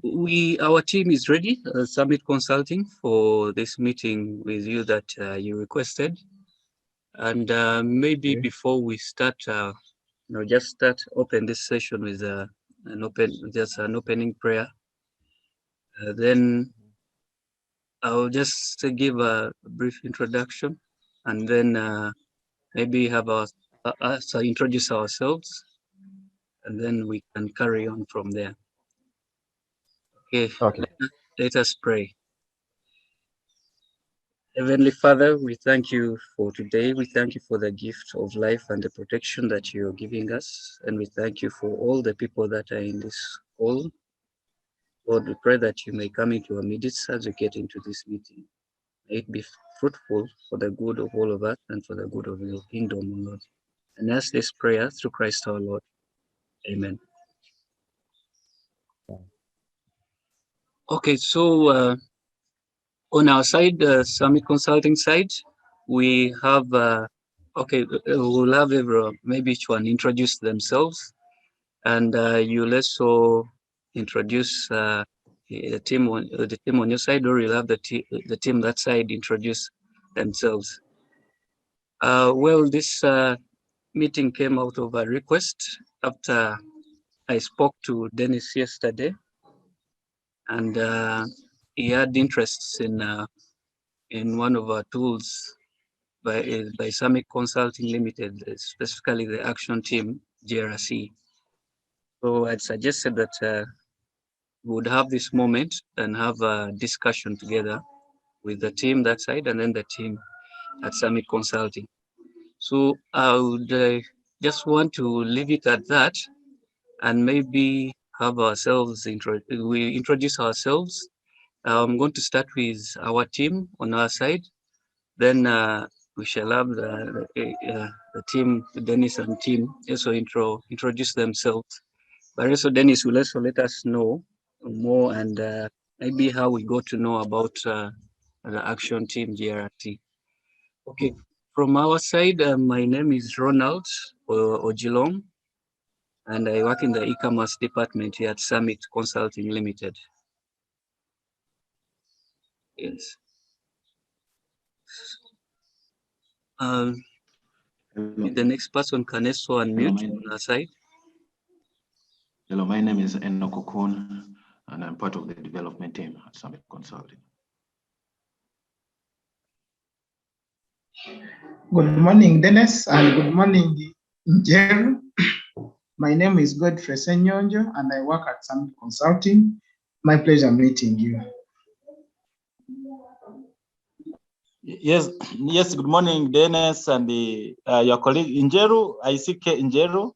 Our team is ready, Summit Consulting, for this meeting with you that you requested. And maybe before we start, just open this session with an opening prayer. Then I'll just give a brief introduction, and then maybe have us introduce ourselves, and then we can carry on from there. Okay. Let us pray. Heavenly Father, we thank you for today. We thank you for the gift of life and the protection that you're giving us. And we thank you for all the people that are in this call. Lord, we pray that you may come into our midst as we get into this meeting. May it be fruitful for the good of all of us and for the good of your kingdom, O Lord. And ask this prayer through Christ our Lord. Amen. Okay, so on our side, Summit Consulting side, we have, we'll have everyone, maybe each one introduce themselves, and you'll also introduce the team on your side, or you'll have the team that side introduce themselves. Well, this meeting came out of a request after I spoke to Dennis yesterday, and he had interests in one of our tools by Summit Consulting Limited, specifically the actionTEAMGRC. So I'd suggested that we would have this moment and have a discussion together with the team that side and then the team at Summit Consulting. So I would just want to leave it at that and maybe have ourselves introduce ourselves. I'm going to start with our team on our side. Then we shall have the team, Dennis and team, also introduce themselves. But also Dennis will also let us know more and maybe how we got to know about the actionTEAMGRC. Okay, from our side, my name is Ronald Ojilong, and I work in the e-commerce department here at Summit Consulting Limited. Yes. The next person can also unmute on our side. Hello, my name is Enoch Okun, and I'm part of the development team at Summit Consulting. Good morning, Dennis, and good morning, Jerry. My name is Godfrey Senyonjo, and I work at Summit Consulting. My pleasure meeting you. Yes. Good morning, Dennis, and your colleague Injeru. I see K Injeru.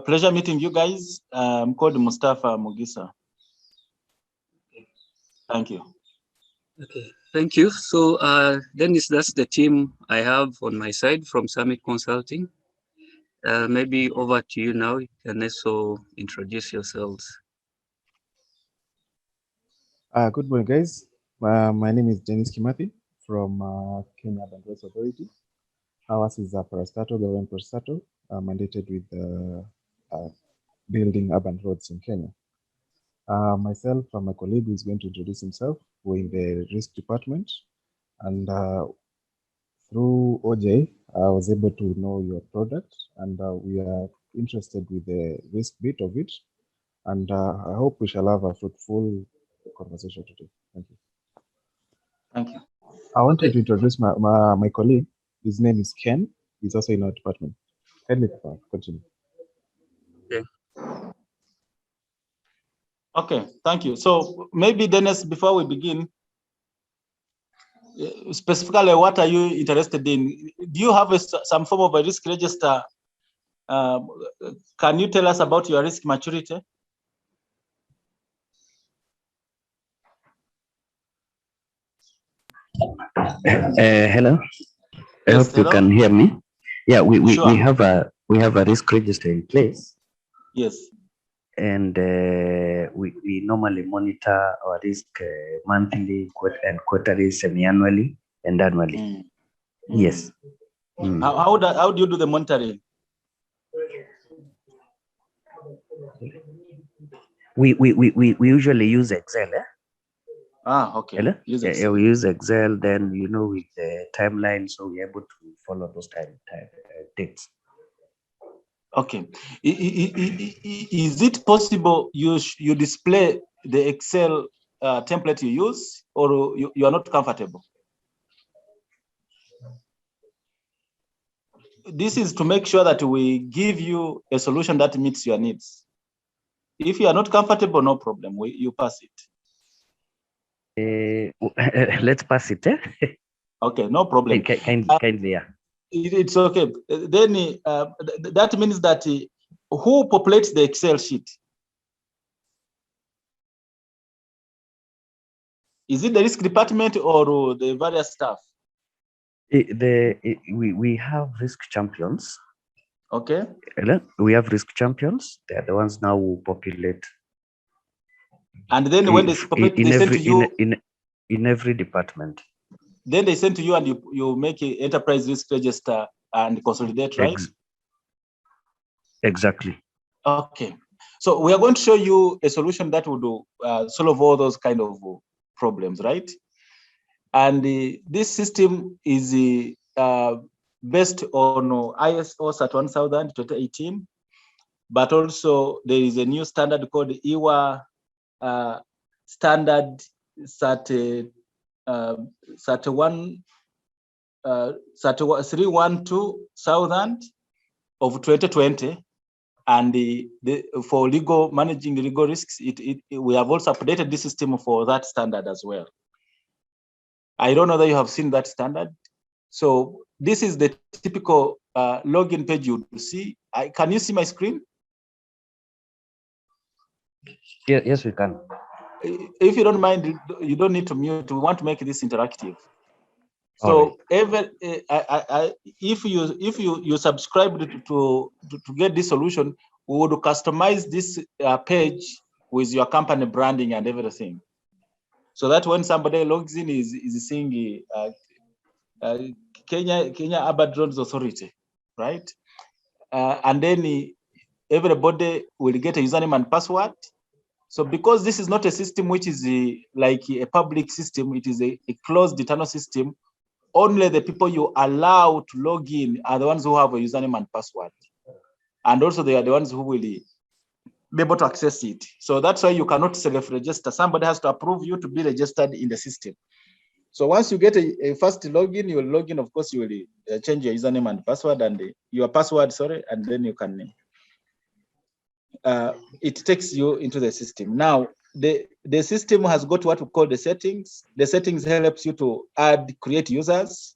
Pleasure meeting you guys. I'm called Mustafa Mugisa. Thank you. Okay, thank you. So Dennis, that's the team I have on my side from Summit Consulting. Maybe over to you now. You can also introduce yourselves. Good morning, guys. My name is Dennis Kimathi from Kenya Urban Roads Authority. Ours is a parastatal, government parastatal, mandated with building urban roads in Kenya. Myself and my colleague is going to introduce himself. We're in the risk department, and through OJ, I was able to know your product, and we are interested with the risk bit of it, and I hope we shall have a fruitful conversation today. Thank you. Thank you. I wanted to introduce my colleague. His name is Ken. He's also in our department. Kindly continue. Okay. Okay, thank you. So maybe Dennis, before we begin, specifically, what are you interested in? Do you have some form of a risk register? Can you tell us about your risk maturity? Hello. I hope you can hear me. Yeah, we have a risk register in place. Yes. And we normally monitor our risk monthly and quarterly, semi-annually, and annually. Yes. How do you do the monitoring? We usually use Excel. Okay. We use Excel, then with the timeline, so we're able to follow those dates. Okay. Is it possible you display the Excel template you use, or you are not comfortable? This is to make sure that we give you a solution that meets your needs. If you are not comfortable, no problem. You pass it. Let's pass it. Okay, no problem. Kindly, yeah. It's okay. Then that means that who populates the Excel sheet? Is it the risk department or the various staff? We have risk champions. Okay. We have risk champions. They are the ones now who populate. And then when they populate, they send to you in every department. Then they send to you, and you make an enterprise risk register and consolidate, right? Exactly. Okay. So we are going to show you a solution that would solve all those kind of problems, right? And this system is based on ISO SAT 1000 2018, but also there is a new standard called EWA standard SAT 312,000 of 2020. And for managing legal risks, we have also updated this system for that standard as well. I don't know that you have seen that standard. So this is the typical login page you see. Can you see my screen? Yeah, yes, we can. If you don't mind, you don't need to mute. We want to make this interactive. So if you subscribe to get this solution, we would customize this page with your company branding and everything, so that when somebody logs in is seeing Kenya Urban Drones Authority, right? And then everybody will get a username and password. So because this is not a system which is like a public system, it is a closed internal system. Only the people you allow to log in are the ones who have a username and password. And also they are the ones who will be able to access it. So that's why you cannot self-register. Somebody has to approve you to be registered in the system. So once you get a first login, you will log in. Of course, you will change your username and password and your password, and then you can, it takes you into the system. Now, the system has got what we call the settings. The settings helps you to create users,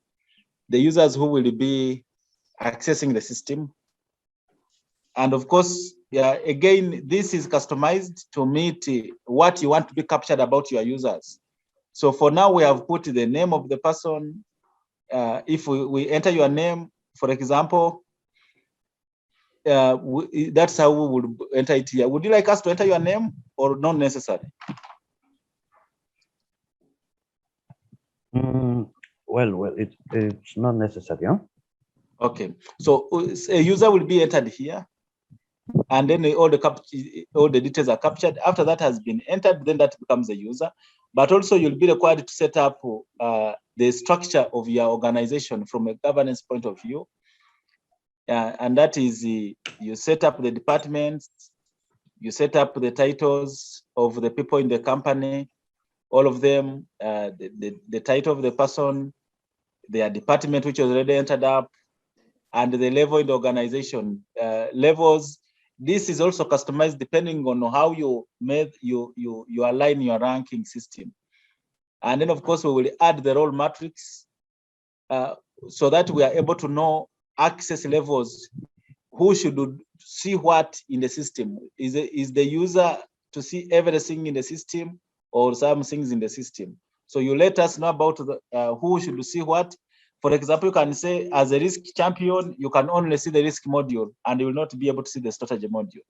the users who will be accessing the system. And of course, again, this is customized to meet what you want to be captured about your users. So for now, we have put the name of the person. If we enter your name, for example, that's how we would enter it here. Would you like us to enter your name or not necessary? Well, it's not necessary, huh? Okay, so a user will be entered here, and then all the details are captured. After that has been entered, then that becomes a user. But also you'll be required to set up the structure of your organization from a governance point of view. And that is you set up the departments, you set up the titles of the people in the company, all of them, the title of the person, their department which was already entered up, and the level in the organization. Levels, this is also customized depending on how you align your ranking system. And then of course we will add the role matrix so that we are able to know access levels, who should see what in the system. Is the user to see everything in the system or some things in the system? So you let us know about who should see what. For example, you can say as a risk champion, you can only see the risk module and you will not be able to see the strategy module.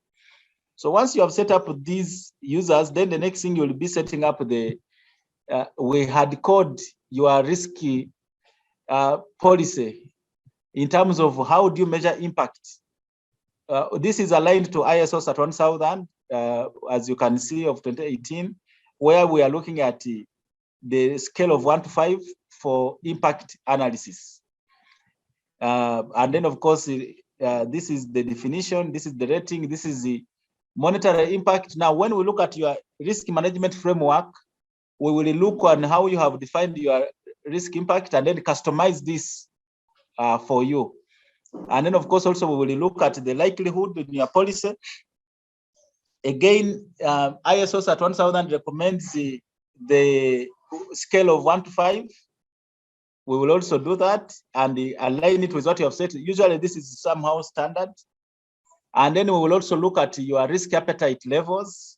So once you have set up these users, then the next thing you will be setting up we had code your risky policy in terms of how do you measure impact. This is aligned to ISO SAT 1000 as you can see, of 2018, where we are looking at the scale of 1 to 5 for impact analysis. And then, of course, this is the definition, this is the rating, this is the monetary impact. Now, when we look at your risk management framework, we will look on how you have defined your risk impact and then customize this for you. And then, of course, also we will look at the likelihood in your policy. Again, ISO at 1000 recommends the scale of 1 to 5. We will also do that and align it with what you have said. Usually this is somehow standard. And then we will also look at your risk appetite levels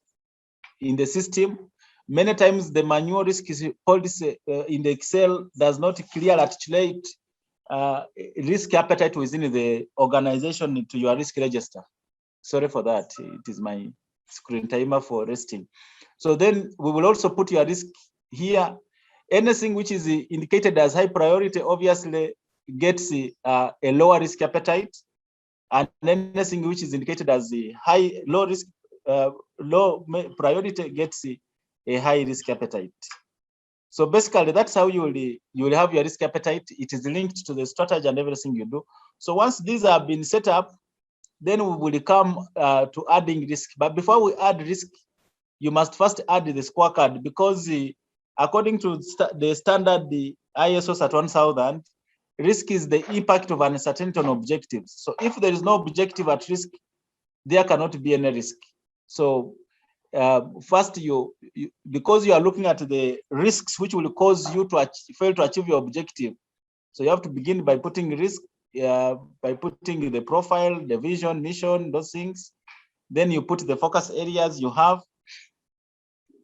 in the system. Many times the manual risk policy in the Excel does not clearly articulate risk appetite within the organization to your risk register. Sorry for that. It is my screen timer for resting. So then we will also put your risk here. Anything which is indicated as high priority obviously gets a lower risk appetite, and anything which is indicated as the low low priority gets a high risk appetite. So basically, that's how you will have your risk appetite. It is linked to the strategy and everything you do. So once these have been set up, then we will come to adding risk. But before we add risk, you must first add the scorecard, because according to the standard, the ISO at 1000, risk is the impact of uncertainty on objectives. So if there is no objective at risk, there cannot be any risk. So first, because you are looking at the risks which will cause you to fail to achieve your objective. So you have to begin by putting risk, by putting the profile, the vision, mission, those things. Then you put the focus areas you have.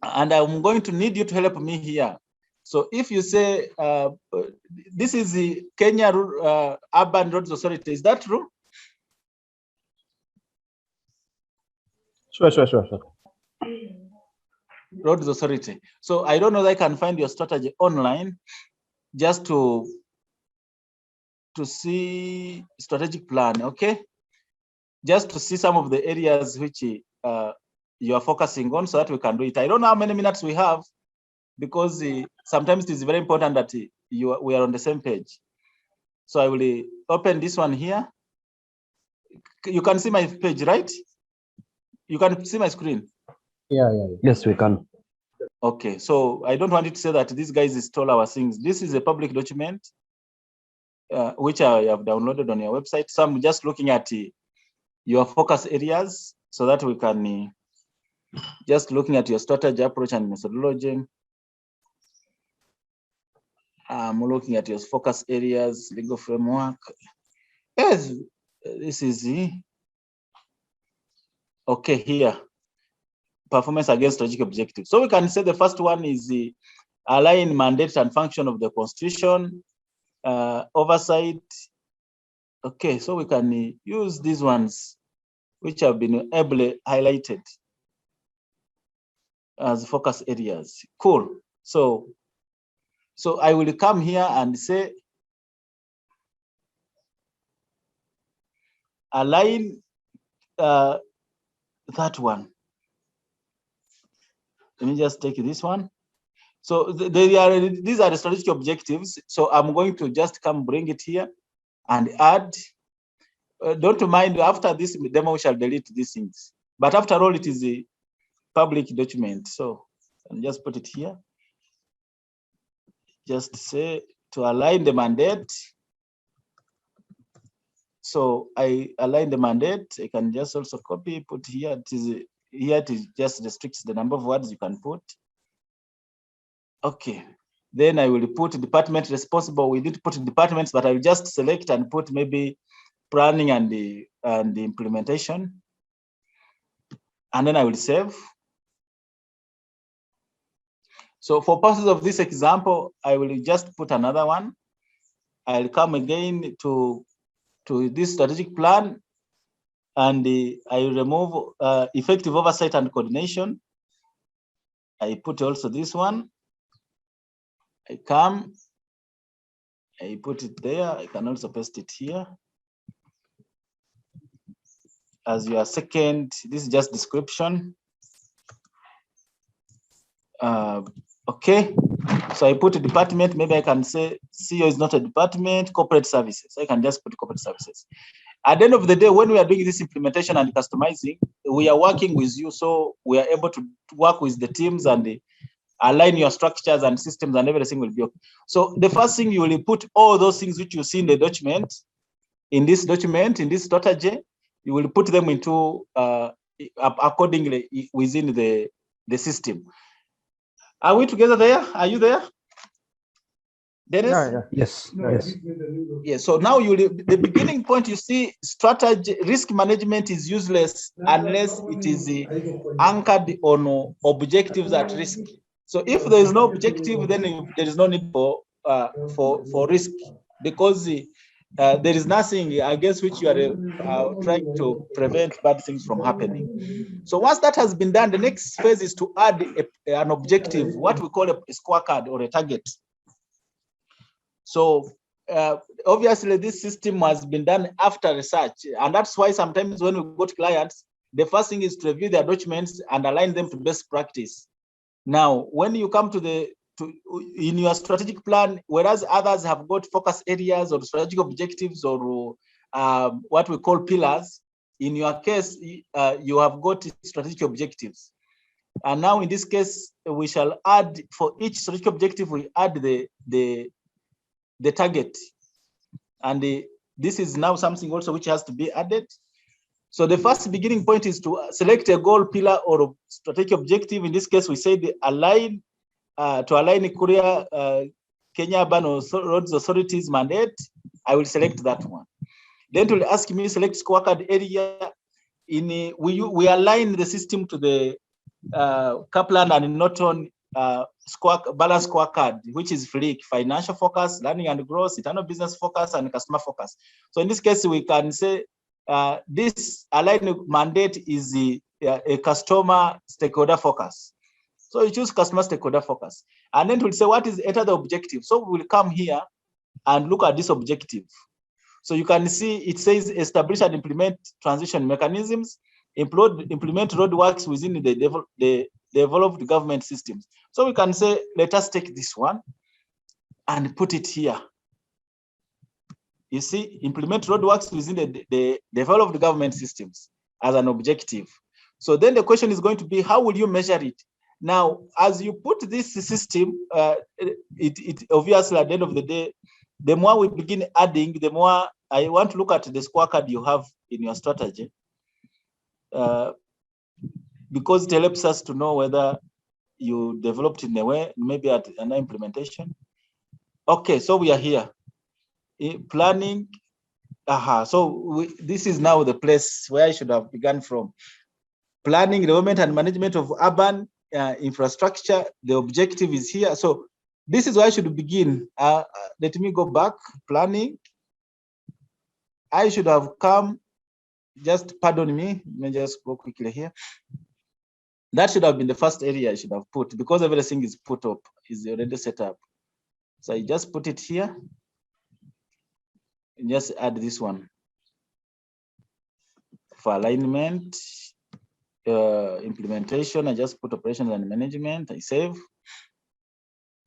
And I'm going to need you to help me here. So if you say, this is the Kenya Urban Roads Authority, is that true? Sure. Roads Authority. So I don't know that I can find your strategy online just to see strategic plan, okay? Just to see some of the areas which you are focusing on so that we can do it. I don't know how many minutes we have, because sometimes it is very important that we are on the same page. So I will open this one here. You can see my page, right? You can see my screen. Yeah. Yes, we can. Okay, so I don't want you to say that these guys stole our things. This is a public document, which I have downloaded on your website. So I'm just looking at your focus areas so that we can just looking at your strategy, approach, and methodology. I'm looking at your focus areas, legal framework. Yes, this is okay here. Performance against strategic objectives. So we can say the first one is the align mandate and function of the Constitution, oversight. Okay, so we can use these ones which have been ably highlighted as focus areas. Cool. So I will come here and say align that one. Let me just take this one. So these are the strategic objectives. So I'm going to just come bring it here and add. Don't mind, after this demo, we shall delete these things. But after all, it is a public document. So I'll just put it here. Just say to align the mandate. So I align the mandate. I can just also copy, put here. It just restricts the number of words you can put. Okay. Then I will put department responsible. We didn't put departments, but I will just select and put maybe planning and the implementation. And then I will save. So for purposes of this example, I will just put another one. I'll come again to this strategic plan, and I remove effective oversight and coordination. I put also this one. I come, I put it there. I can also paste it here. as your second. This is just description. Okay, so I put a department. Maybe I can say CEO is not a department, corporate services. I can just put corporate services. At the end of the day, when we are doing this implementation and customizing, we are working with you, so we are able to work with the teams and align your structures and systems, and everything will be okay. So the first thing, you will put all those things which you see in the document, in this strategy, you will put them into accordingly within the system. Are we together there? Are you there? Dennis? Yeah. Yes. Yes. Yes. So now the beginning point, you see, strategy, risk management is useless unless it is anchored on objectives at risk. So if there is no objective, then there is no need for risk, because there is nothing against which you are trying to prevent bad things from happening. So once that has been done, the next phase is to add an objective, what we call a scorecard or a target. So obviously this system has been done after research, and that's why sometimes when we go to clients, the first thing is to review their documents and align them to best practice. Now, when you come in your strategic plan, whereas others have got focus areas or strategic objectives or what we call pillars, in your case, you have got strategic objectives. And now in this case, we shall add, for each strategic objective, we add the target. And this is now something also which has to be added. So the first beginning point is to select a goal, pillar, or strategic objective. In this case, we say to align KURA, Kenya Urban Roads Authority's mandate. I will select that one. Then it will ask me select scorecard area. We align the system to the Kaplan and Norton balance scorecard, which is FLIC, financial focus, learning and growth, internal business focus, and customer focus. So in this case, we can say this aligned mandate is a customer stakeholder focus. So you choose customer stakeholder focus. And then we'll say, what is enter the objective? So we'll come here and look at this objective. So you can see it says establish and implement transition mechanisms, implement roadworks within the developed government systems. So we can say, let us take this one and put it here. You see, implement roadworks within the developed government systems as an objective. So then the question is going to be, how will you measure it? Now, as you put this system, it obviously at the end of the day, the more we begin adding, the more I want to look at the scorecard you have in your strategy, because it helps us to know whether you developed in a way, maybe at an implementation. Okay, so we are here. Planning. So this is now the place where I should have begun from. Planning, development, and management of urban infrastructure. The objective is here. So this is where I should begin. Let me go back. Planning. I should have come. Just pardon me. Let me just go quickly here. That should have been the first area I should have put, because everything is put up, is already set up. So I just put it here. And just add this one for alignment, implementation. I just put operations and management. I save.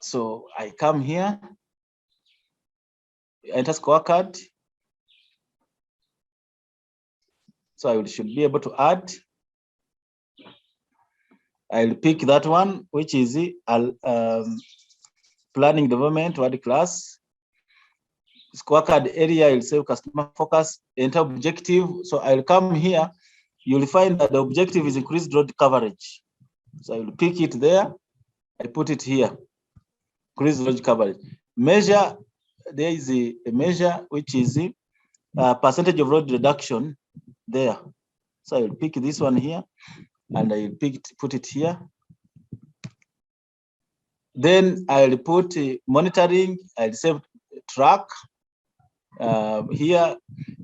So I come here, enter scorecard. So I should be able to add. I'll pick that one, which is planning development, word class. Scorecard area, I'll say customer focus, enter objective. So I'll come here. You'll find that the objective is increased road coverage. So I will pick it there. I put it here. Increased road coverage. Measure, there is a measure which is percentage of road reduction there. So I will pick this one here and I put it here. Then I'll put monitoring, I'll save track. Here,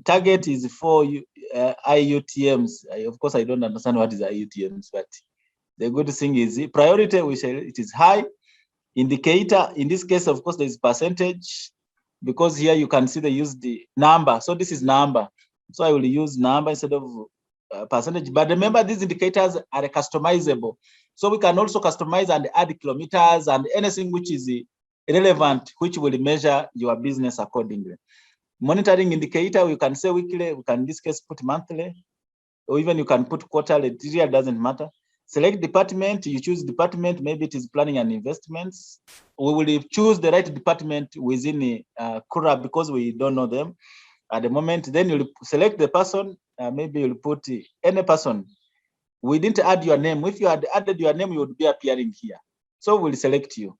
target is for IUTMs. Of course, I don't understand what is IUTMs, but the good thing is priority, we say it is high. Indicator, in this case, of course, there is percentage, because here you can see they use the number. So this is number. So I will use number instead of percentage. But remember, these indicators are customizable. So we can also customize and add kilometers and anything which is relevant, which will measure your business accordingly. Monitoring indicator, we can say weekly, we can in this case put monthly, or even you can put quarterly, it really doesn't matter. Select department, you choose department, maybe it is planning and investments. We will choose the right department within KURA because we don't know them at the moment. Then you'll select the person, maybe you'll put any person. We didn't add your name. If you had added your name, you would be appearing here. So we'll select you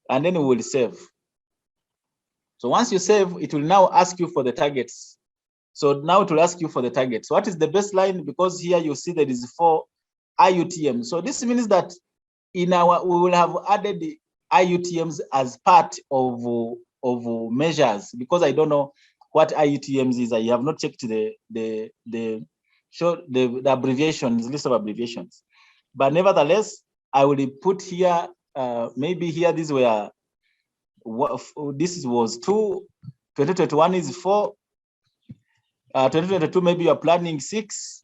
and then we will save. So once you save, it will now ask you for the targets. So now it will ask you for the targets. What is the baseline? Because here you see there is 4 IUTM. So this means that we will have added the IUTMs as part of measures, because I don't know what IUTMs is. I have not checked the abbreviations, list of abbreviations. But nevertheless, I will put here, maybe here these were, this was 2, 2021 is 4, 2022 maybe you are planning 6.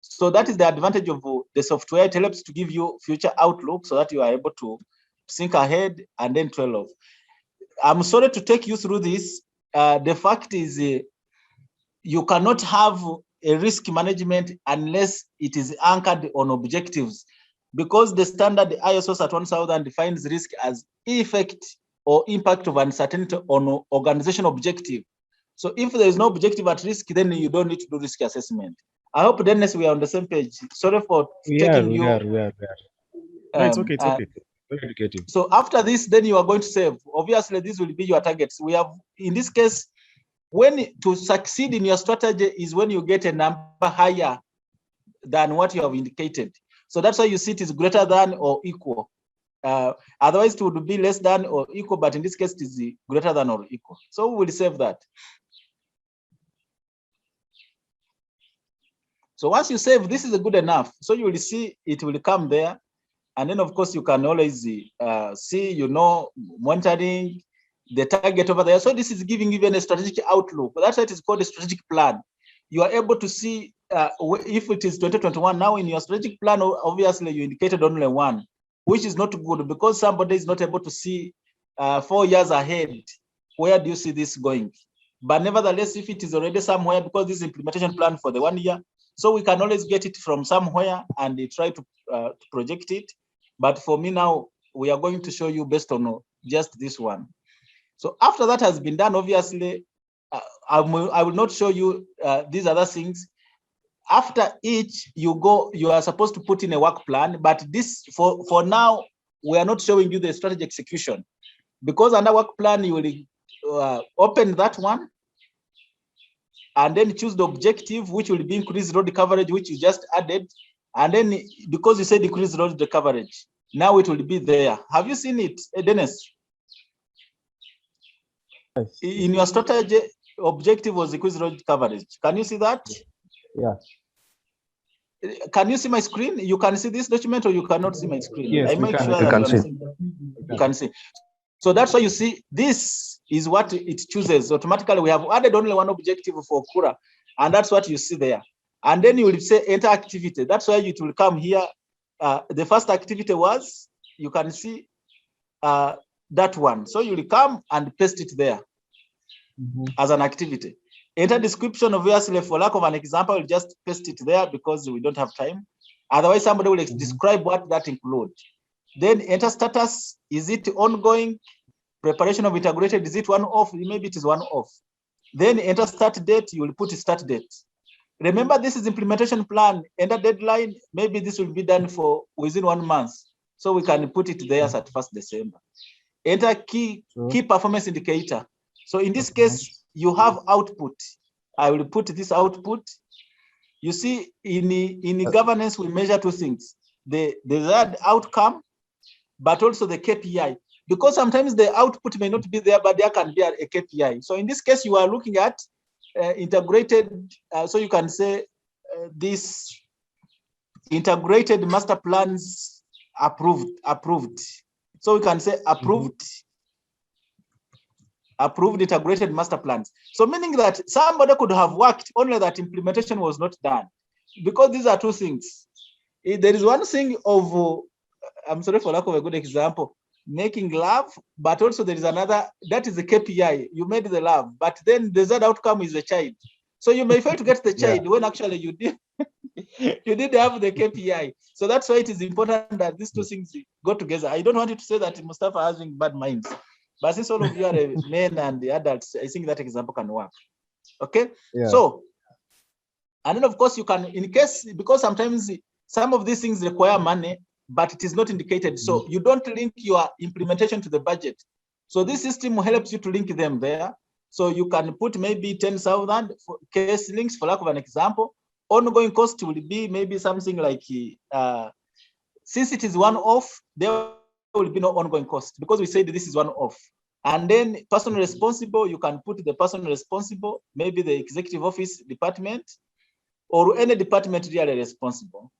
So that is the advantage of the software. It helps to give you future outlook so that you are able to think ahead and then trail off. I'm sorry to take you through this. The fact is you cannot have a risk management unless it is anchored on objectives, because the standard ISO CERT 1000 defines risk as effect or impact of uncertainty on organization objective. So if there is no objective at risk, then you don't need to do risk assessment. I hope, Dennis, we are on the same page. Sorry for taking you. We are. No, it's okay. It's okay. Very educative. So after this, then you are going to save. Obviously, this will be your targets. We have, in this case, when to succeed in your strategy is when you get a number higher than what you have indicated. So that's why you see it is greater than or equal. Otherwise, it would be less than or equal, but in this case, it is greater than or equal. So we will save that. So once you save, this is good enough. So you will see it will come there. And then, of course, you can always see, monitoring the target over there. So this is giving even a strategic outlook. That's why it is called a strategic plan. You are able to see if it is 2021. Now in your strategic plan, obviously you indicated only 1, which is not good because somebody is not able to see 4 years ahead. Where do you see this going? But nevertheless, if it is already somewhere, because this is implementation plan for the 1 year, so we can always get it from somewhere and try to project it. But for me now, we are going to show you based on just this one. So after that has been done, obviously, I will not show you these other things. After each, you are supposed to put in a work plan. But this, for now, we are not showing you the strategy execution, because under work plan, you will open that one and then choose the objective, which will be increased road coverage, which you just added. And then because you said increase road coverage, now it will be there. Have you seen it, Dennis? Yes. In your strategy, objective was increase road coverage. Can you see that? Yeah. Can you see my screen? You can see this document, or you cannot see my screen? Yes, I make sure that you can see. So that's why you see this is what it chooses automatically. We have added only one objective for KURA, and that's what you see there. And then you will say enter activity. That's why it will come here. The first activity was, you can see that one. So you will come and paste it there as an activity. Enter description, obviously, for lack of an example, we'll just paste it there because we don't have time. Otherwise, somebody will describe what that includes. Then enter status. Is it ongoing? Preparation of integrated, is it one-off? Maybe it is one-off. Then enter start date, you will put start date. Remember, this is implementation plan. Enter deadline, maybe this will be done for within 1 month. So we can put it there at 1st December. Enter key performance indicator. So in this case, you have output. I will put this output. You see, in the governance, we measure 2 things. The desired outcome, but also the KPI. Because sometimes the output may not be there, but there can be a KPI. So in this case, you are looking at integrated, so you can say this integrated master plans approved. So we can say approved integrated master plans. So meaning that somebody could have worked, only that implementation was not done. because these are two things. There is one thing of, I'm sorry for lack of a good example, making love, but also there is another, that is the KPI. You made the love, but then the third outcome is the child. So you may fail to get the child when actually you did you did have the KPI. So that's why it is important that these two things go together. I don't want you to say that Mustafa has bad minds, but since all of you are men and the adults, I think that example can work. Okay. Yeah. So, and then of course you can, in case, because sometimes some of these things require money, but it is not indicated. So you don't link your implementation to the budget. So this system helps you to link them there. So you can put maybe 10,000 for case links, for lack of an example. Ongoing cost will be maybe something like, since it is one-off, there will be no ongoing cost because we said this is one-off. And then person responsible, you can put the person responsible, maybe the executive office department, or any department really responsible.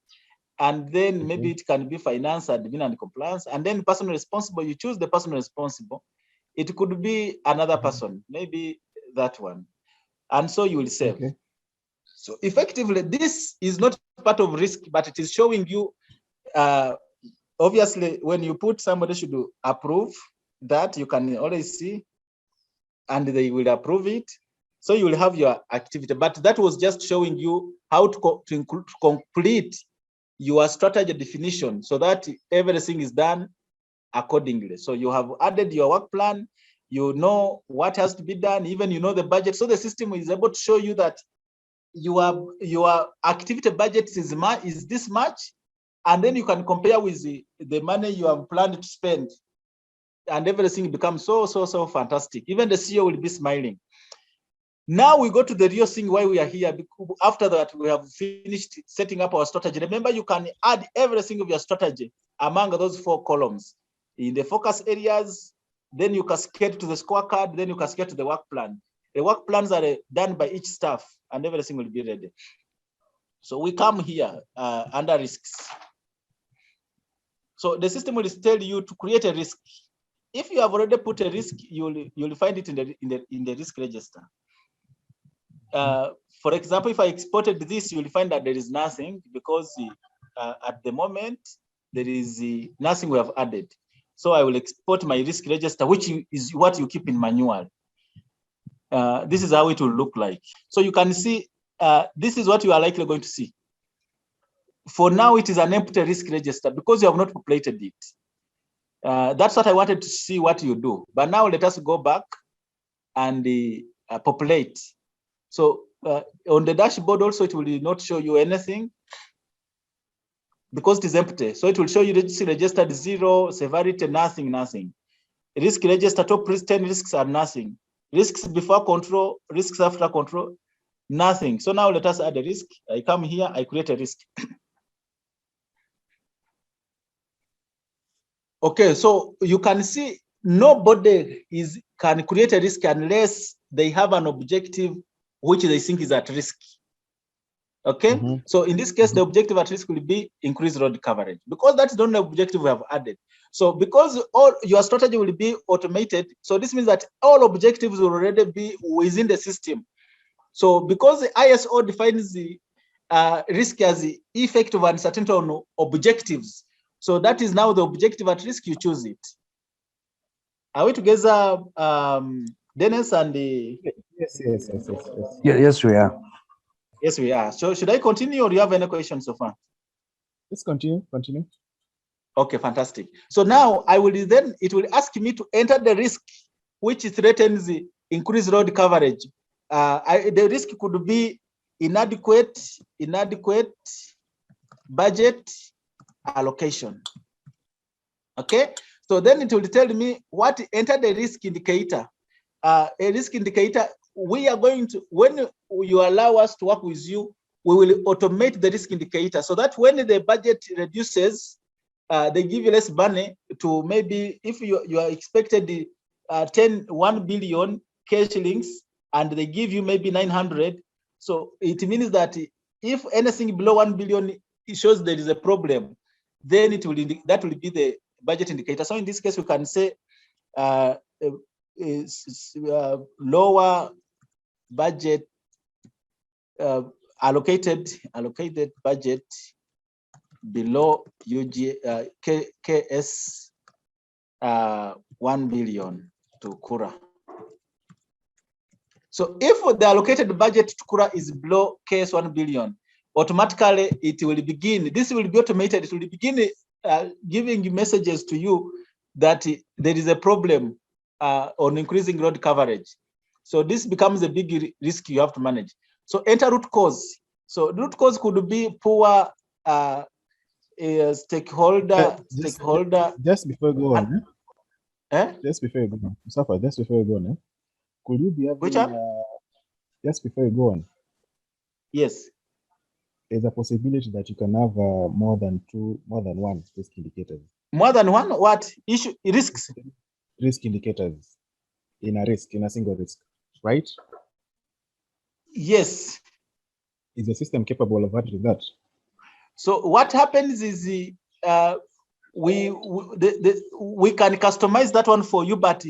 And then maybe it can be finance, admin, and compliance. And then person responsible, you choose the person responsible. It could be another person, maybe that one. And so you will save. Okay. So effectively, this is not part of risk, but it is showing you, obviously, when you put somebody should approve that, you can always see, and they will approve it. So you will have your activity, but that was just showing you how to complete your strategy definition so that everything is done accordingly. So you have added your work plan, you know what has to be done, even you know the budget. So the system is able to show you that your activity budget is this much, and then you can compare with the money you have planned to spend, and everything becomes so fantastic. Even the CEO will be smiling. Now we go to the real thing why we are here. After that, we have finished setting up our strategy. Remember, you can add everything of your strategy among those 4 columns in the focus areas. Then you cascade to the scorecard. Then you cascade to the work plan. The work plans are done by each staff, and everything will be ready. So we come here under risks. So the system will tell you to create a risk. If you have already put a risk, you'll find it in the risk register. For example, if I exported this, you'll find that there is nothing because at the moment there is nothing we have added. So I will export my risk register, which is what you keep in manual. This is how it will look like. So you can see this is what you are likely going to see. For now, it is an empty risk register because you have not populated it. That's what I wanted to see what you do. But now let us go back and populate. So on the dashboard also, it will not show you anything because it is empty. So it will show you registered 0, severity, nothing. Risk register, top risk 10 risks are nothing. Risks before control, risks after control, nothing. So now let us add a risk. I come here, I create a risk. Okay, so you can see nobody can create a risk unless they have an objective which they think is at risk. Okay, so in this case, the objective at risk will be increased road coverage because that's the only objective we have added. So because all your strategy will be automated, so this means that all objectives will already be within the system. So because the ISO defines the risk as the effect of uncertainty on objectives, so that is now the objective at risk, you choose it. Are we together, Dennis and the... Yes, we are. Yes, we are. So should I continue or do you have any questions so far? Let's continue. Okay, fantastic. So now it will ask me to enter the risk which threatens the increased road coverage. The risk could be inadequate budget allocation. Okay, so then it will tell me what enter the risk indicator. A risk indicator, we are going to, when you allow us to work with you, we will automate the risk indicator so that when the budget reduces, they give you less money to maybe, if you are expected 1 billion cash links and they give you maybe 900. So it means that if anything below 1 billion, it shows there is a problem, then that will be the budget indicator. So in this case, we can say lower budget allocated budget below KS 1 billion to KURA. So if the allocated budget to KURA is below KS 1 billion, automatically it will begin, this will be automated, it will begin giving messages to you that there is a problem on increasing road coverage. So this becomes a big risk you have to manage. So enter root cause. So root cause could be poor stakeholder. Just before you go on, just before you go on, Mustafa, just before you go on, could you be having, just before you go on? Yes. There's a possibility that you can have more than one risk indicators. More than one? What issue? Risks? Risk indicators in a single risk, right? Yes. Is the system capable of handling that? So what happens is we can customize that one for you, but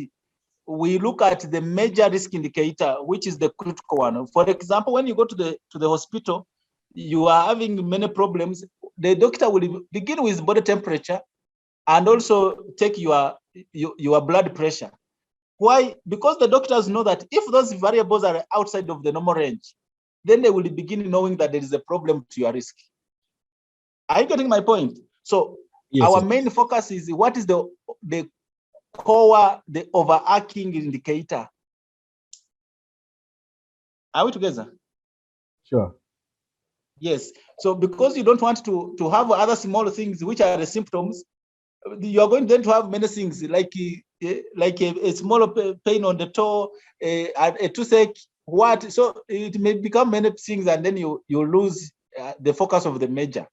we look at the major risk indicator, which is the critical one. For example, when you go to the hospital, you are having many problems. The doctor will begin with body temperature and also take your blood pressure. Why? Because the doctors know that if those variables are outside of the normal range, then they will begin knowing that there is a problem to your risk. Are you getting my point? So yes, our main focus is what is the core, the overarching indicator. Are we together? Sure. Yes. So because you don't want to have other small things which are the symptoms, you're going then to have many things like a small pain on the toe, a toothache, what? So it may become many things, and then you lose the focus of the major.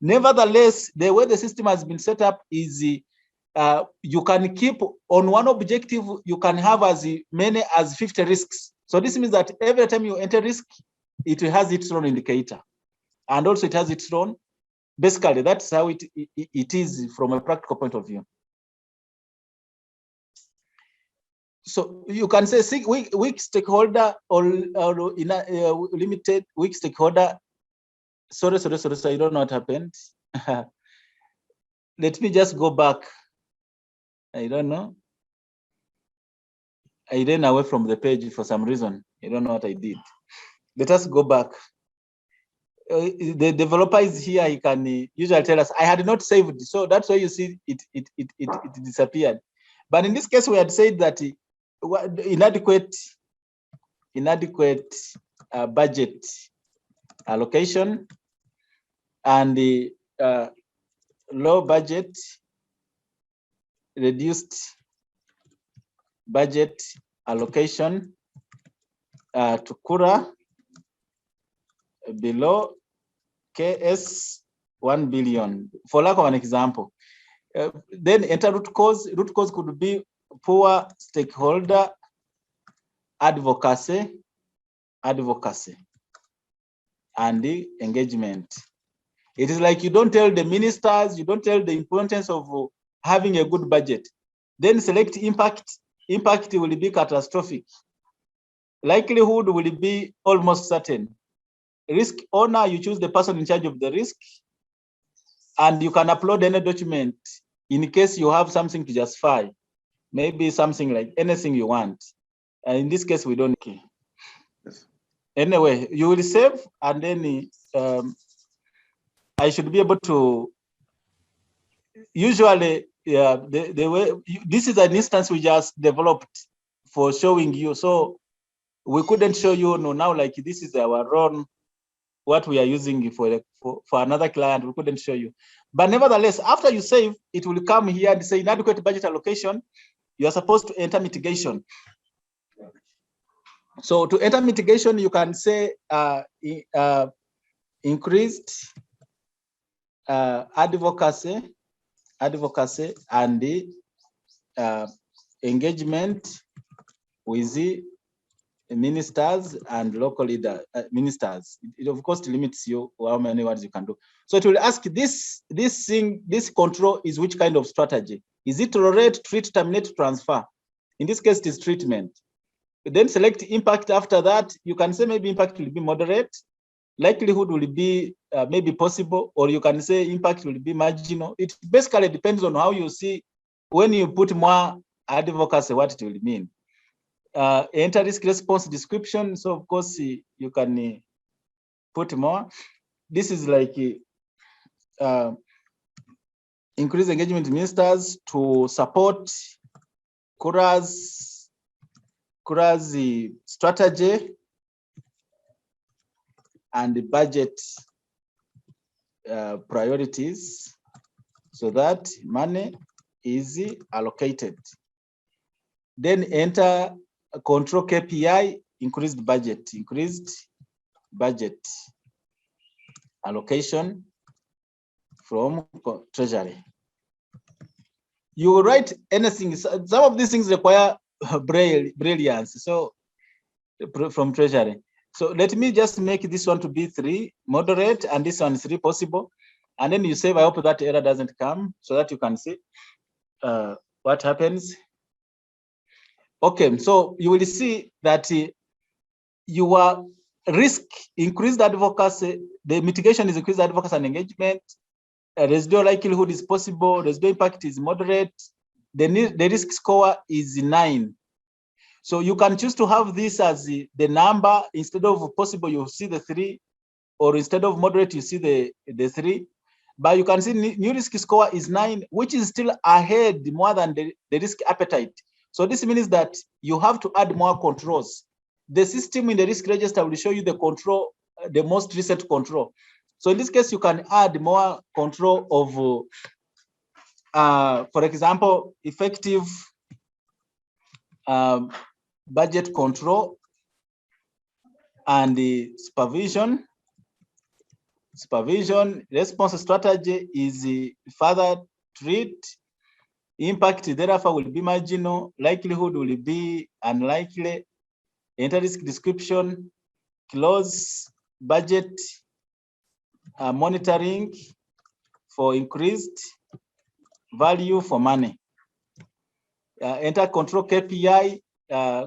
Nevertheless, the way the system has been set up is you can keep on one objective, you can have as many as 50 risks. So this means that every time you enter risk, it has its own indicator. And also it has its own, basically that's how it is from a practical point of view. So you can say weak stakeholder or in a limited weak stakeholder. Sorry, I don't know what happened. Let me just go back. I don't know. I ran away from the page for some reason. I don't know what I did. Let us go back. The developer is here. He can usually tell us, I had not saved. So that's why you see it disappeared. But in this case, we had said that inadequate budget allocation and the low budget, reduced budget allocation to KURA below KS 1 billion, for lack of an example. Then enter root cause. Root cause could be poor stakeholder advocacy and the engagement. It is like you don't tell the ministers, you don't tell the importance of having a good budget. Then select impact. Impact will be catastrophic. Likelihood will be almost certain. Risk owner, you choose the person in charge of the risk, and you can upload any document in case you have something to justify, maybe something like anything you want. And in this case, we don't care. Yes. Anyway, you will save, and then I should be able to, usually, yeah, the way, this is an instance we just developed for showing you. So we couldn't show you now, like this is our own, what we are using for another client, we couldn't show you. But nevertheless, after you save, it will come here and say inadequate budget allocation, you are supposed to enter mitigation. So to enter mitigation, you can say increased advocacy and the engagement with the ministers and local ministers. It of course limits you how many words you can do. So it will ask this control is which kind of strategy? Is it tolerate, treat, terminate, transfer? In this case, it is treatment. Then select impact. After that, you can say maybe impact will be moderate. likelihood will be maybe possible, or you can say impact will be marginal. It basically depends on how you see when you put more advocacy, what it will mean. Enter risk response description. So of course you can put more. This is like increase engagement ministers to support KURA's strategy and the budget priorities, so that money is allocated. Then enter control KPI, increased budget allocation from treasury. You will write anything. Some of these things require brilliance. So from treasury. So let me just make this one to be 3 moderate and this one 3 possible. And then you save. I hope that error doesn't come, so that you can see what happens. Okay, so you will see that your risk increased advocacy, the mitigation is increased advocacy and engagement. Residual likelihood is possible, residual impact is moderate, the risk score is 9. So you can choose to have this as the number. Instead of possible, you see the 3, or instead of moderate, you see the 3. But you can see new risk score is 9, which is still ahead more than the risk appetite. So this means that you have to add more controls. The system in the risk register will show you the control, the most recent control. So in this case, you can add more control of, for example, effective budget control and the supervision. Supervision response strategy is further treat. Impact therefore will be marginal. Likelihood will be unlikely. Enter risk description. Close budget monitoring for increased value for money. Enter control KPI.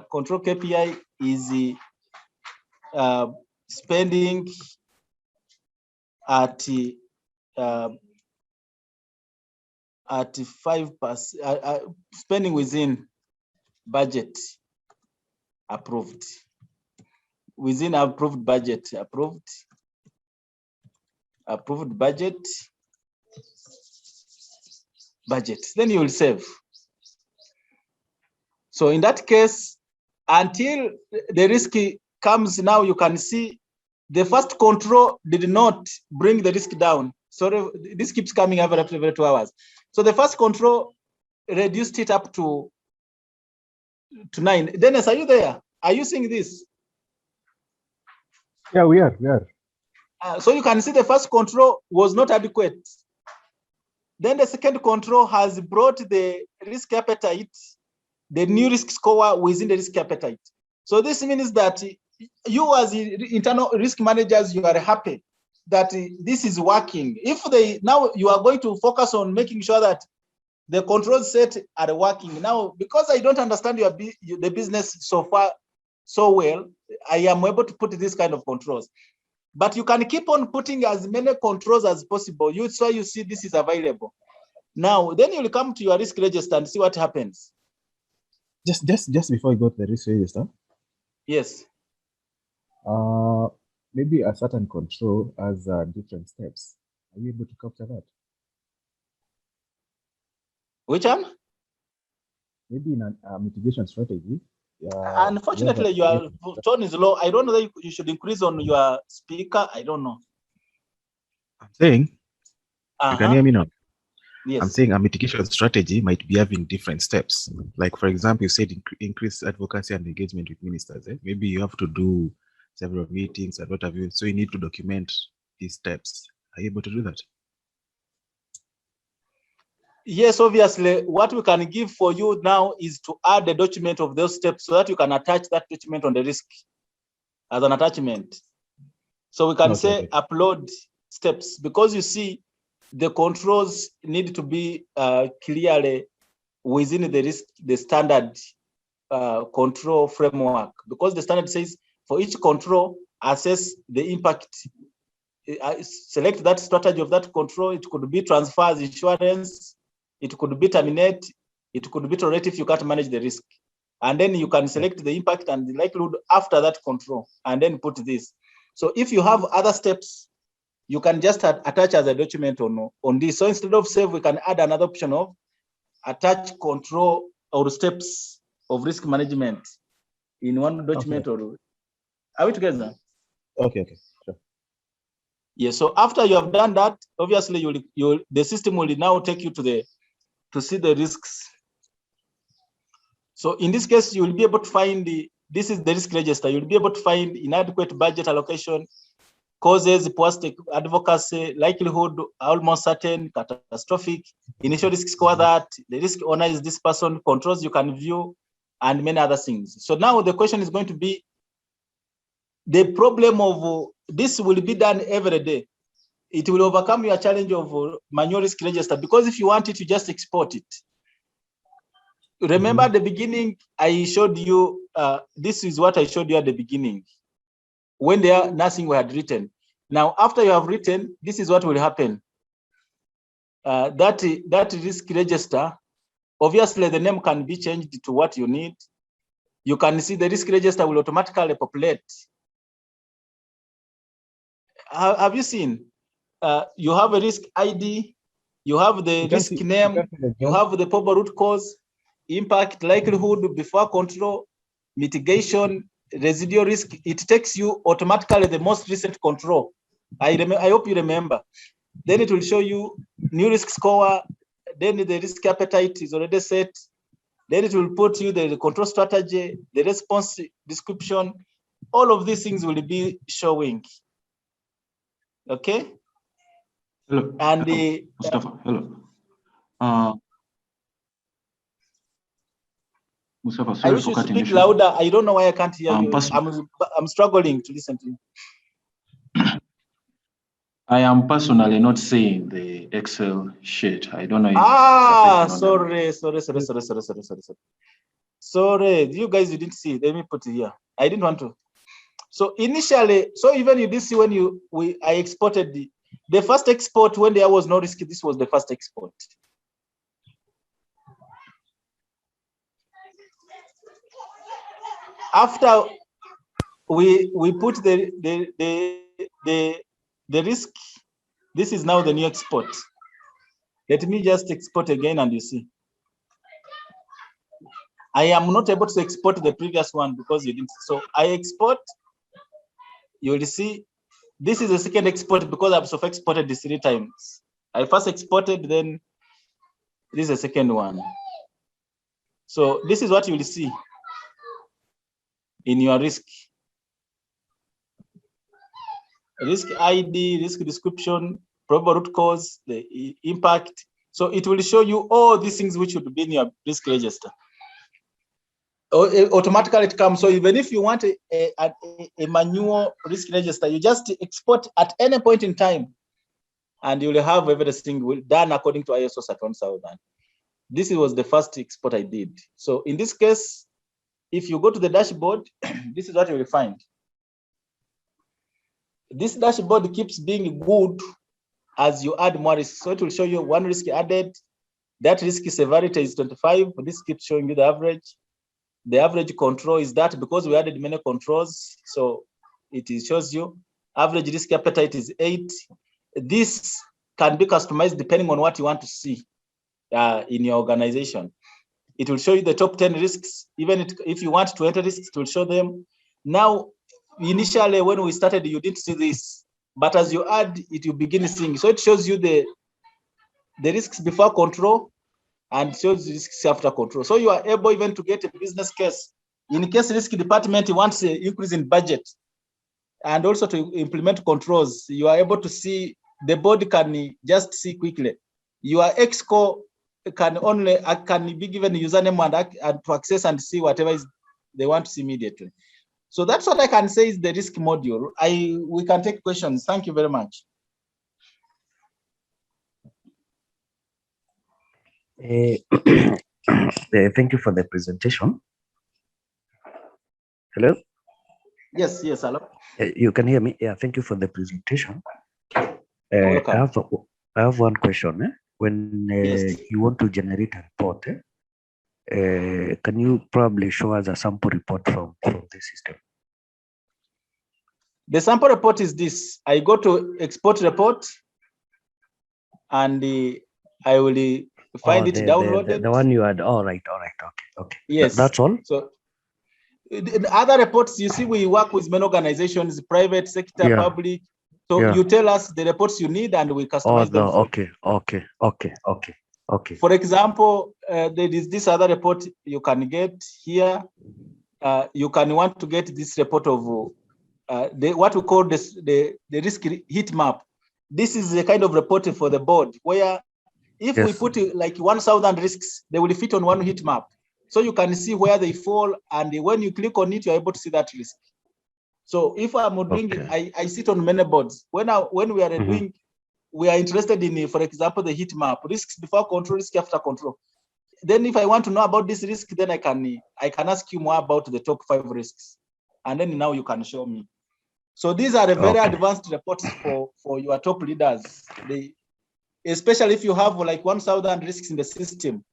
Control KPI is spending at 5%, spending within budget approved, within approved budget, approved budget. Then you will save. So in that case, until the risk comes, now you can see the first control did not bring the risk down. So this keeps coming every 2 hours. So the first control reduced it up to 9. Dennis, are you there? Are you seeing this? Yeah, we are. So you can see the first control was not adequate. Then the second control has brought the risk appetite, the new risk score within the risk appetite. So this means that you as internal risk managers, you are happy that this is working. If now you are going to focus on making sure that the controls set are working. Now, because I don't understand the business so far so well, I am able to put this kind of controls. But you can keep on putting as many controls as possible. So you see this is available. Now, then you'll come to your risk register and see what happens. Just before you go to the risk register. Yes. Maybe a certain control has different steps. Are you able to capture that? Which one? Maybe in a mitigation strategy. Unfortunately, your tone is low. I don't know that you should increase on your speaker. I don't know. I'm saying, you can hear me now? Yes. I'm saying a mitigation strategy might be having different steps. Like, for example, you said increase advocacy and engagement with ministers. Maybe you have to do several meetings and what have you. So you need to document these steps. Are you able to do that? Yes, obviously, what we can give for you now is to add the document of those steps so that you can attach that document on the risk as an attachment. So we can say upload steps, because you see the controls need to be clearly within the standard control framework, because the standard says for each control, assess the impact select that strategy of that control. It could be transfer as insurance, it could be terminate, it could be tolerate if you can't manage the risk. And then you can select the impact and the likelihood after that control, and then put this. So if you have other steps, you can just attach as a document on this. So instead of save, we can add another option of attach control or steps of risk management in one document. Okay. Or are we together? Okay, sure. Yeah, so after you have done that, obviously the system will now take you to see the risks. So in this case, you will be able to find this is the risk register. You'll be able to find inadequate budget allocation, causes, poor advocacy, likelihood, almost certain, catastrophic, initial risk score, that the risk owner is this person, controls you can view, and many other things. So now the question is going to be, the problem of this will be done every day. It will overcome your challenge of manual risk register, because if you want it, you just export it. Remember at the beginning, I showed you, this is what I showed you at the beginning, when there nothing we had written. Now, after you have written, this is what will happen. That risk register, obviously the name can be changed to what you need. You can see the risk register will automatically populate. Have you seen? You have a risk ID, you have the risk name, you have the probable root cause, impact, likelihood, before control, mitigation, residual risk. It takes you automatically the most recent control. I hope you remember. Then it will show you new risk score. Then the risk appetite is already set. Then it will put you the control strategy, the response description. All of these things will be showing. Okay. Hello. And Mustafa, hello. Mustafa, I sorry wish for you cutting speak you. louder. I don't know why I can't hear you. I'm struggling to listen to you. I am personally not seeing the Excel sheet. I don't know if sorry. You guys, you didn't see it. Let me put it here. I didn't want to. So initially, so even you did see when I exported the first export, when there was no risk, this was the first export. After we put the risk, this is now the new export. Let me just export again and you see. I am not able to export the previous one because you didn't. So I export, you will see, this is the second export because I've so exported this 3 times. I first exported, then this is the second one. So this is what you will see in your risk. Risk ID, risk description, probable root cause, the impact. So it will show you all these things which should be in your risk register. Automatically it comes. So even if you want a manual risk register, you just export at any point in time, and you will have everything done according to ISO 1000. This was the first export I did. So in this case, if you go to the dashboard, this is what you will find. This dashboard keeps being good as you add more risk. So it will show you one risk added. That risk severity is 25. This keeps showing you the average. The average control is that because we added many controls, so it shows you average risk appetite is 8. This can be customized depending on what you want to see in your organization. It will show you the top 10 risks. Even if you want to enter risks, it will show them. Now, initially when we started, you didn't see this, but as you add, it will begin seeing. So it shows you the risks before control and shows risks after control. So you are able even to get a business case. In case risk department wants an increase in budget and also to implement controls, you are able to see, the board can just see quickly. Your exco can be given a username and to access and see whatever they want to see immediately. So that's what I can say is the risk module. We can take questions. Thank you very much. Thank you for the presentation. Hello? Yes, hello. You can hear me? Yeah, thank you for the presentation. I have one question. When Yes. you want to generate a report, can you probably show us a sample report from the system? The sample report is this. I go to export report, and I will find it downloaded. The one you had. All right. Okay. Yes. That's all. So the other reports, you see, we work with many organizations, private sector, public. So you tell us the reports you need, and we customize them. Okay. For example, there is this other report you can get here. You can want to get this report of what we call the risk heat map. This is a kind of reporting for the board where if we put like 1,000 risks, they will fit on one heat map. So you can see where they fall, and when you click on it, you're able to see that risk. So if I'm doing it, I sit on many boards. When we are doing, we are interested in, for example, the heat map, risks before control, risk after control. Then if I want to know about this risk, then I can ask you more about the top 5 risks. And then now you can show me. So these are very advanced reports for your top leaders. Especially if you have like 1,000 risks in the system,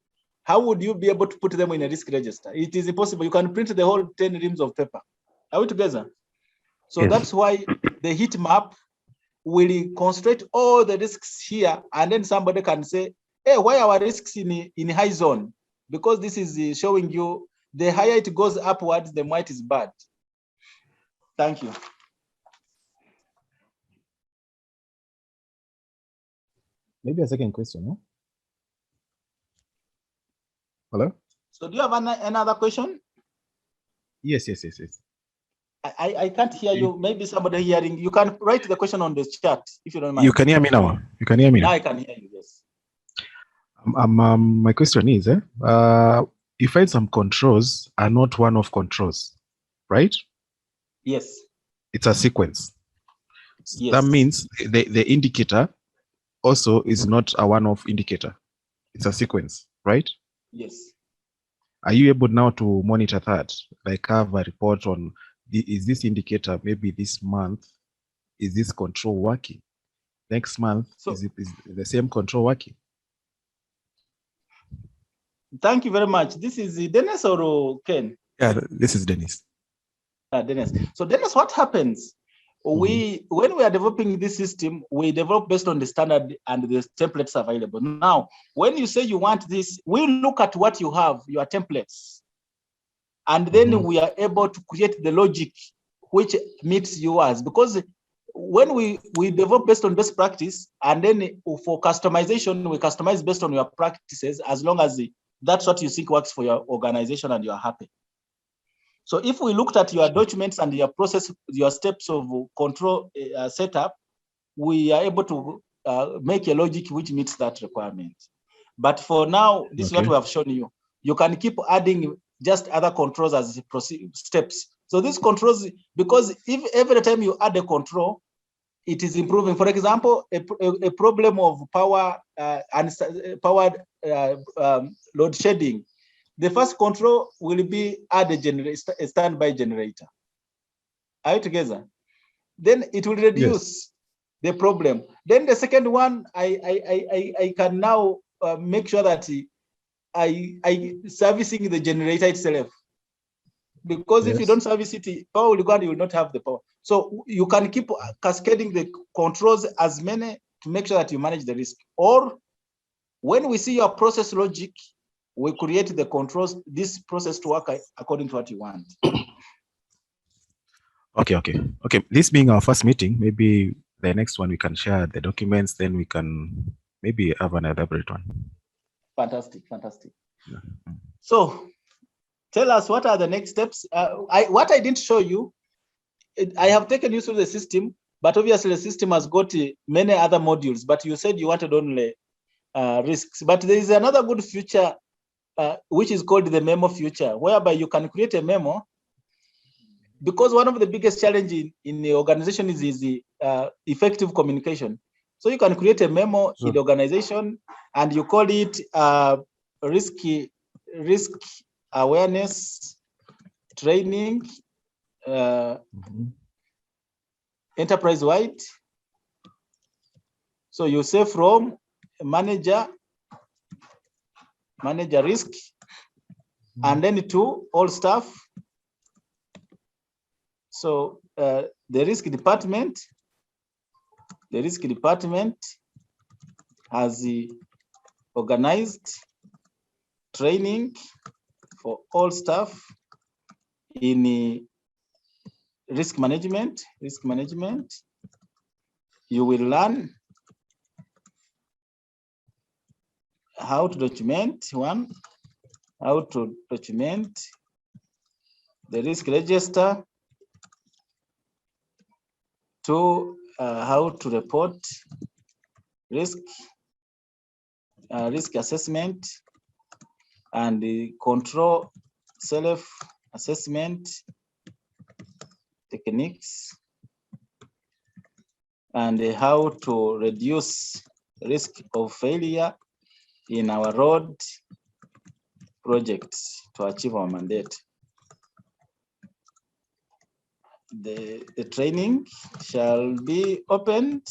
how would you be able to put them in a risk register? It is impossible. You can print the whole 10 reams of paper. Are we together? So that's why the heat map will concentrate all the risks here, and then somebody can say, hey, why are our risks in high zone? Because this is showing you the higher it goes upwards, the more it is bad. Thank you. Maybe a second question. Huh? Hello? So do you have another question? Yes. I can't hear you. Maybe somebody hearing. You can write the question on the chat if you don't mind. You can hear me now. Now I can hear you, yes. My question is, you find some controls are not one-off controls, right? Yes. It's a sequence. Yes. That means the indicator also is not a one-off indicator. It's a sequence, right? Yes. Are you able now to monitor that? Like have a report on, is this indicator maybe this month, is this control working? Next month, is the same control working? Thank you very much. This is Dennis or Ken? Yeah, this is Dennis. Dennis. So Dennis, what happens? When we are developing this system, we develop based on the standard and the templates available. Now, when you say you want this, we look at what you have, your templates, and then we are able to create the logic which meets yours. Because when we develop based on best practice, and then for customization, we customize based on your practices, as long as that's what you think works for your organization and you're happy. So if we looked at your documents and your process, your steps of control setup, we are able to make a logic which meets that requirement. But for now, this is what we have shown you. You can keep adding just other controls as steps. So these controls, because if every time you add a control, it is improving. For example, a problem of power load shedding. The first control will be add a standby generator. Are you together? Then it will reduce the problem. Then the second one, I can now make sure that I servicing the generator itself. Because if you don't service it, power will go and you will not have the power. So you can keep cascading the controls as many to make sure that you manage the risk. Or when we see your process logic, we create the controls, this process to work according to what you want. Okay. This being our first meeting, maybe the next one we can share the documents, then we can maybe have an elaborate one. Fantastic. Yeah. So tell us, what are the next steps? What I didn't show you, I have taken you through the system, but obviously the system has got many other modules, but you said you wanted only risks. But there is another good feature which is called the memo feature, whereby you can create a memo, because one of the biggest challenges in the organization is the effective communication. So you can create a memo in the organization, and you call it risk awareness training, enterprise-wide So you say from manager risk, and then to all staff. So the risk department has organized training for all staff in risk management. You will learn how to document the risk register, to how to report risk assessment, and the control self-assessment techniques, and how to reduce risk of failure in our road projects to achieve our mandate. The training shall be opened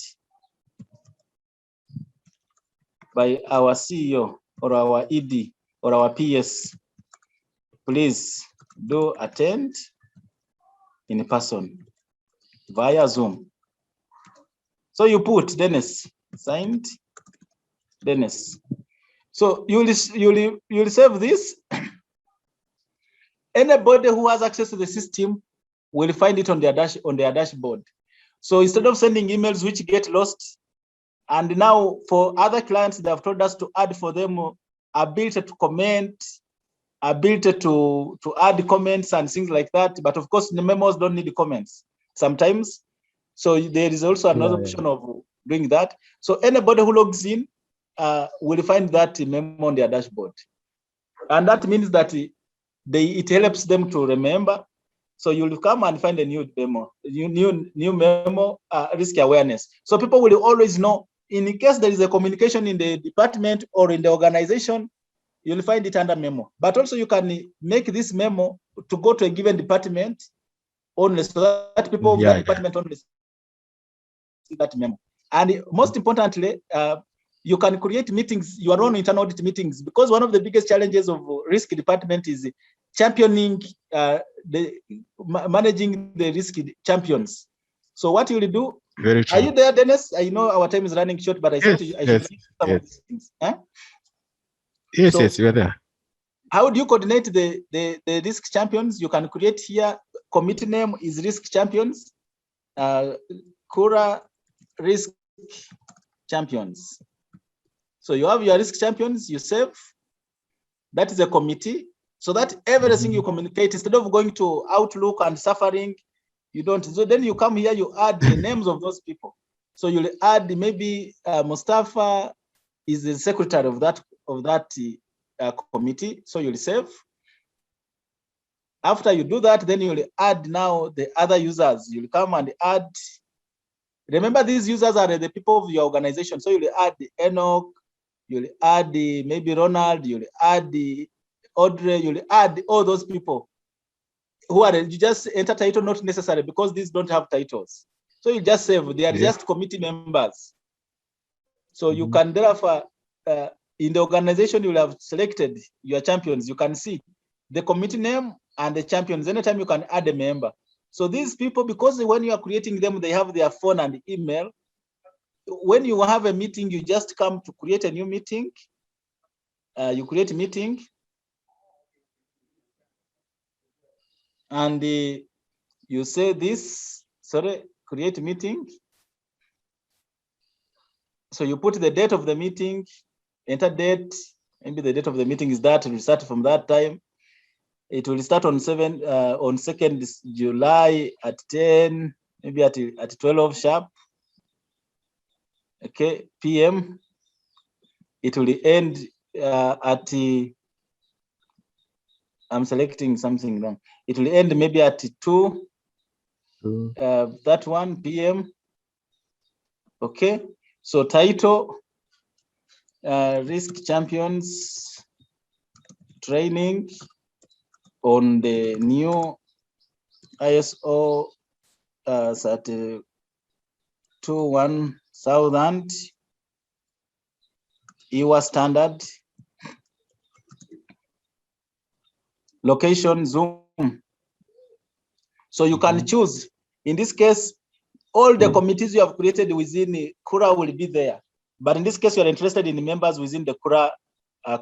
by our CEO or our ED or our PS. Please do attend in person via Zoom. So you put Dennis, signed Dennis. So you'll save this. Anybody who has access to the system will find it on their dashboard. So instead of sending emails which get lost, and now for other clients, they have told us to add for them ability to comment, ability to add comments and things like that. But of course, the memos don't need comments sometimes. So there is also another option of doing that. So anybody who logs in will find that memo on their dashboard. And that means that it helps them to remember. So you'll come and find a new memo, new memo, risk awareness. So people will always know, in case there is a communication in the department or in the organization, you'll find it under memo. But also you can make this memo to go to a given department only, so that people of that department only see that memo. And most importantly, you can create meetings, your own internal audit meetings, because one of the biggest challenges of risk department is championing, managing the risk champions. So what will you do? Very true. Are you there, Dennis? I know our time is running short, but I said I should give some of these things. Huh? Yes, So, yes, you are there. How do you coordinate the risk champions? You can create here, committee name is risk champions, KURA risk champions. So you have your risk champions, you save, that is a committee, so that everything you communicate, instead of going to Outlook and suffering, you don't. So then you come here, you add the names of those people. So you'll add maybe Mustafa is the secretary of that committee. So you'll save. After you do that, then you'll add now the other users. You'll come and add. Remember, these users are the people of your organization. So you'll add the Enoch, you'll add the maybe Ronald, you'll add the Audrey, you'll add all those people who are, you just enter title, not necessary, because these don't have titles. So you just save, they are just committee members. So you can therefore, in the organization, you'll have selected your champions. You can see the committee name and the champions. Anytime you can add a member. So these people, because when you are creating them, they have their phone and email. When you have a meeting, you just come to create a new meeting. You create a meeting. And you say this, create meeting. So you put the date of the meeting, enter date. Maybe the date of the meeting is that, it will start from that time. It will start on 2nd July at 10, maybe at 12 sharp. Okay, PM. It will end at, I'm selecting something wrong. It will end maybe at 2, that 1 PM. Okay, so title, Risk Champions Training on the new ISO 321,000 your standard, location, Zoom. So you can choose. In this case, all the committees you have created within KURA will be there. But in this case, you are interested in the members within the KURA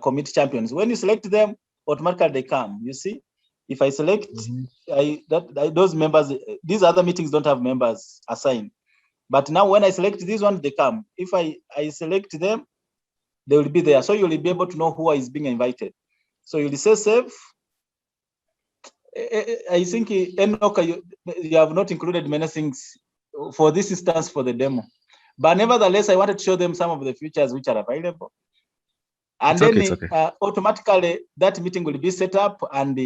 committee champions. When you select them, automatically they come. You see, if I select those members, these other meetings don't have members assigned. But now when I select these ones, they come. If I select them, they will be there. So you'll be able to know who is being invited. So you'll say save. I think, Enoch, you have not included many things for this instance for the demo. But nevertheless, I wanted to show them some of the features which are available. And then automatically that meeting will be set up and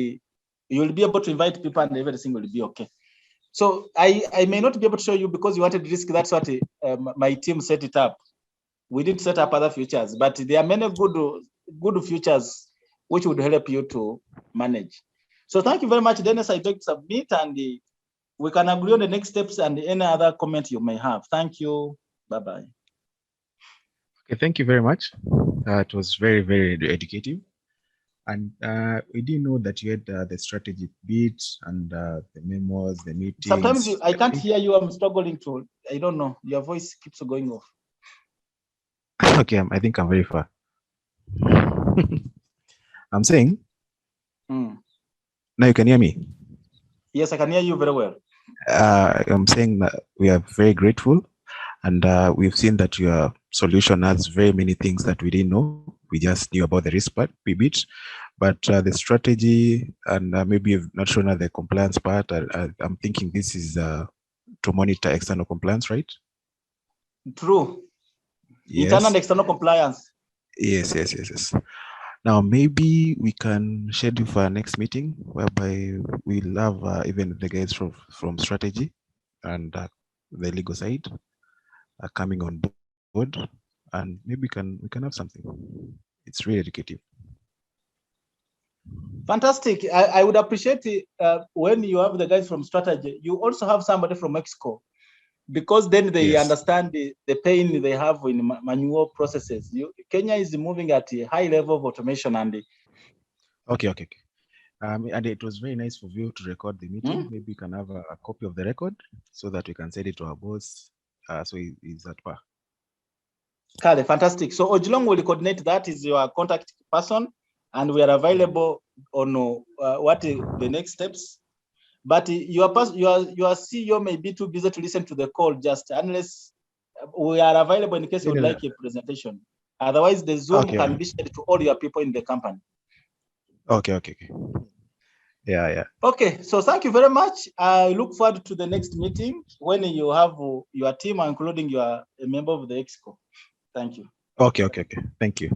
you'll be able to invite people and everything will be okay. So I may not be able to show you because you wanted to risk. That's what my team set it up. We did set up other features, but there are many good features which would help you to manage. So thank you very much, Dennis. I take submit and we can agree on the next steps and any other comment you may have. Thank you. Bye-bye. Okay, thank you very much. It was very, very educative. And we didn't know that you had the strategy bit and the memos, the meetings. Sometimes I can't hear you. I'm struggling to, I don't know. Your voice keeps going off. Okay, I think I'm very far. I'm saying, now you can hear me? Yes, I can hear you very well. I'm saying that we are very grateful and we've seen that your solution has very many things that we didn't know. We just knew about the risk part, bit, but the strategy and maybe you've not shown us the compliance part. I'm thinking this is to monitor external compliance, right? True. Yes. Internal and external compliance. Yes. Now, maybe we can schedule for our next meeting whereby we'll have even the guys from strategy and the legal side are coming on board, and maybe we can have something. It's really educative. Fantastic. I would appreciate it when you have the guys from strategy, you also have somebody from Mexico, because then they understand the pain they have in manual processes. Kenya is moving at a high level of automation, and Okay. And it was very nice for you to record the meeting. Maybe you can have a copy of the record so that we can send it to our boss. So he's at par. Okay, fantastic. So Ojulong will coordinate that, is your contact person, and we are available on what the next steps. But your CEO may be too busy to listen to the call, just unless we are available in case you would like a presentation. Otherwise, the Zoom can be shared to all your people in the company. Okay. Yeah. Okay, so thank you very much. I look forward to the next meeting when you have your team, including a member of the EXCO. Thank you. Okay. Thank you.